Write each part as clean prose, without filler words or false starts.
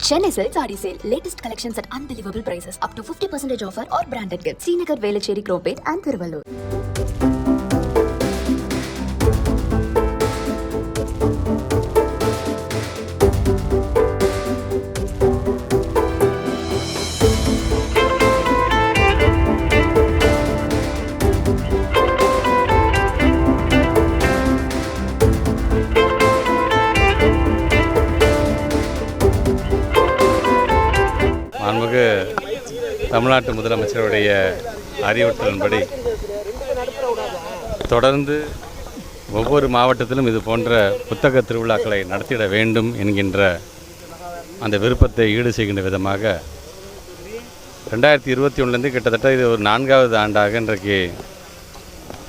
Chennai Silks Saree Sale. Latest collections at unbelievable prices. Up to 50% offer or branded gifts. Srinagar, Velachery, Cropate and Thiruvallur. மாண்புமிகு தமிழ்நாட்டு முதலமைச்சருடைய அறிவுறுத்தலின்படி தொடர்ந்து ஒவ்வொரு மாவட்டத்திலும் இது போன்ற புத்தக திருவிழாக்களை நடத்திட வேண்டும் என்கின்ற அந்த விருப்பத்தை ஈடு செய்கின்ற விதமாக 2021 கிட்டத்தட்ட இது ஒரு 4வது ஆண்டாக இன்றைக்கு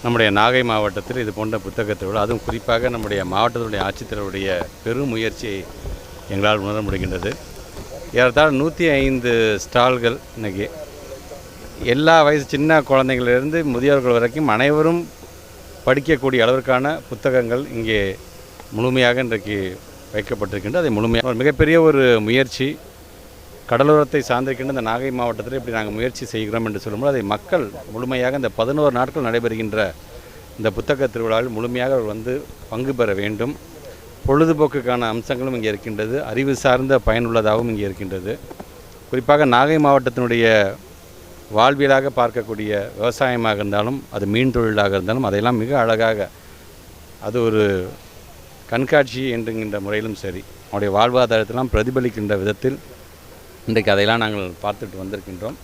நம்முடைய நாகை மாவட்டத்தில் இது போன்ற புத்தக திருவிழா, அதுவும் குறிப்பாக நம்முடைய மாவட்டத்தினுடைய ஆட்சித்தலைவருடைய பெரும் முயற்சியை எங்களால் உணர முடிகின்றது. ஏறத்தாழ 105 ஸ்டால்கள் இன்றைக்கி எல்லா வயசு சின்ன குழந்தைங்களிலிருந்து முதியோர்கள் வரைக்கும் அனைவரும் படிக்கக்கூடிய அளவிற்கான புத்தகங்கள் இங்கே முழுமையாக இன்றைக்கு வைக்கப்பட்டிருக்கின்றது. அதை முழுமையாக ஒரு மிகப்பெரிய ஒரு முயற்சி. கடலோரத்தை சார்ந்திருக்கின்ற இந்த நாகை மாவட்டத்தில் இப்படி நாங்கள் முயற்சி செய்கிறோம் என்று சொல்லும்போது அதை மக்கள் முழுமையாக இந்த 11 நாட்கள் நடைபெறுகின்ற இந்த புத்தக திருவிழாவில் முழுமையாக வந்து பங்கு பெற வேண்டும். பொழுதுபோக்குக்கான அம்சங்களும் இங்கே இருக்கின்றது, அறிவு சார்ந்த பயனுள்ளதாகவும் இங்கே இருக்கின்றது. குறிப்பாக நாகை மாவட்டத்தினுடைய வாழ்வியலாக பார்க்கக்கூடிய விவசாயமாக இருந்தாலும் அது மீன் தொழிலாக இருந்தாலும் அதையெல்லாம் மிக அழகாக அது ஒரு கண்காட்சி என்கின்ற முறையிலும் சரி அவருடைய வாழ்வாதாரத்தெல்லாம் பிரதிபலிக்கின்ற விதத்தில் இன்றைக்கு அதையெல்லாம் நாங்கள் பார்த்துட்டு வந்திருக்கின்றோம்.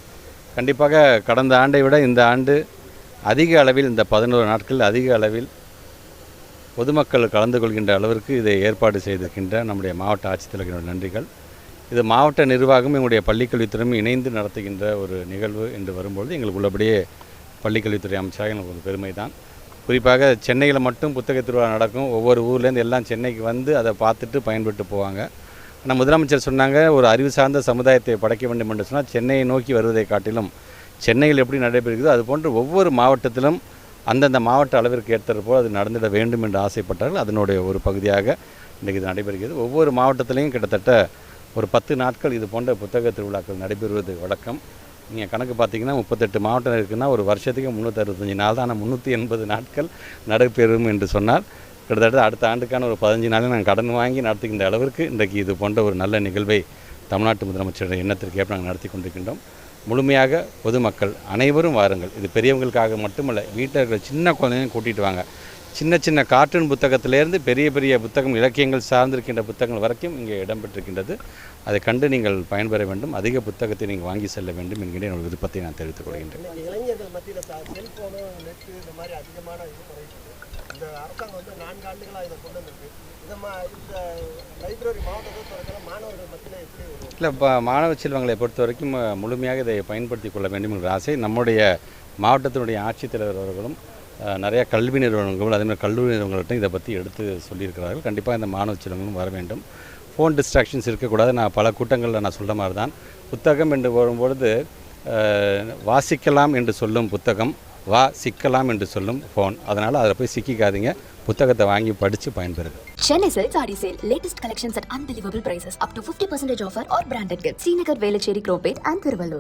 கண்டிப்பாக கடந்த ஆண்டை விட இந்த ஆண்டு அதிக அளவில் இந்த 11 நாட்கள் அதிக அளவில் பொதுமக்கள் கலந்து கொள்கின்ற அளவிற்கு இதை ஏற்பாடு செய்திருக்கின்ற நம்முடைய மாவட்ட ஆட்சித்தலைவர்களோட நன்றிகள். இது மாவட்ட நிர்வாகம் எங்களுடைய பள்ளிக்கல்வித்துறையும் இணைந்து நடத்துகின்ற ஒரு நிகழ்வு என்று வரும்பொழுது எங்களுக்கு உள்ளபடியே பள்ளிக்கல்வித்துறை அமைச்சராக எங்களுக்கு ஒரு பெருமை தான். குறிப்பாக சென்னையில் மட்டும் புத்தக திருவிழா நடக்கும், ஒவ்வொரு ஊர்லேருந்து எல்லாம் சென்னைக்கு வந்து அதை பார்த்துட்டு பயன்பட்டு போவாங்க. ஆனால் முதலமைச்சர் சொன்னாங்க, ஒரு அறிவு சார்ந்த சமுதாயத்தை படைக்க வேண்டும் என்று சொன்னால் சென்னையை நோக்கி வருவதை காட்டிலும் சென்னையில் எப்படி நடைபெறுகிறதோ அதுபோன்று ஒவ்வொரு மாவட்டத்திலும் அந்தந்த மாவட்ட அளவிற்கு ஏற்றப்போ அது நடந்திட வேண்டும் என்று ஆசைப்பட்டார்கள். அதனுடைய ஒரு பகுதியாக இன்றைக்கு இது நடைபெறுகிறது. ஒவ்வொரு மாவட்டத்திலையும் கிட்டத்தட்ட ஒரு 10 நாட்கள் இது போன்ற புத்தக திருவிழாக்கள் நடைபெறுவது வழக்கம். நீங்கள் கணக்கு பார்த்தீங்கன்னா 38 மாவட்டம் இருக்குன்னா ஒரு வருஷத்துக்கு 365 நாள் தான், ஆனால் 380 நாட்கள் நடைபெறும் என்று சொன்னால் கிட்டத்தட்ட அடுத்த ஆண்டுக்கான ஒரு 15 நாளில் நாங்கள் கடன் வாங்கி நடத்துகின்ற அளவிற்கு இன்றைக்கு இது போன்ற ஒரு நல்ல நிகழ்வை தமிழ்நாட்டு முதலமைச்சருடைய எண்ணத்திற்கு ஏற்ப நாங்கள் நடத்தி கொண்டிருக்கின்றோம். முழுமையாக பொதுமக்கள் அனைவரும் வாருங்கள். இது பெரியவங்களுக்காக மட்டுமல்ல, வீட்டில் இருக்கிற சின்ன குழந்தைங்க கூட்டிகிட்டு வாங்க. சின்ன சின்ன கார்ட்டூன் புத்தகத்திலேருந்து பெரிய பெரிய புத்தகம், இலக்கியங்கள் சார்ந்திருக்கின்ற புத்தகங்கள் வரைக்கும் இங்கே இடம்பெற்றிருக்கின்றது. அதை கண்டு நீங்கள் பயன்பெற வேண்டும், அதிக புத்தகத்தை நீங்கள் வாங்கி செல்ல வேண்டும் என்கிற என்னோட விருப்பத்தை நான் தெரிவித்துக் கொள்கின்றேன். இளைஞர்கள் மத்தியில் செல்ஃபோனு நெட்டு இந்த மாதிரி அதிகமான இது குறையுது. இந்த அரசாங்கம் வந்து 4 ஆண்டுகளாக இதை கொண்டு வந்திருக்கு. இந்த லைப்ரரி மாவட்டத்தை தொடர்கிற மாணவர்கள் மத்தியில் எப்படி இல்லை, இப்போ மாணவ செல்வங்களை பொறுத்த வரைக்கும் முழுமையாக இதை பயன்படுத்தி கொள்ள வேண்டும் என்ற ஆசை நம்முடைய மாவட்டத்தினுடைய ஆட்சித்தலைவர் அவர்களும் நிறையா கல்வி நிறுவனங்களும் அதேமாதிரி கல்லூரி நிறுவனங்கள்கிட்ட இதை பற்றி எடுத்து சொல்லியிருக்கிறார்கள். கண்டிப்பாக இந்த மாணவ செல்வங்களும் வர வேண்டும். ஃபோன் டிஸ்ட்ராக்ஷன்ஸ் இருக்கக்கூடாது. நான் பல கூட்டங்களில் நான் சொல்கிற மாதிரி தான், புத்தகம் என்று வரும்பொழுது வாசிக்கலாம் என்று சொல்லும் புத்தகம், சிக்கலாம் என்று சொல்லும் ஃபோன். அதனால் அதில் போய் சிக்கிக்காதீங்க, புத்தகத்தை வாங்கி படித்து பயன்பெறுது. Chennai Silks Saree Sale. Latest collections at unbelievable prices. Up to 50% offer or branded gifts. Srinagar, Velachery, Cropate and Thiruvallur.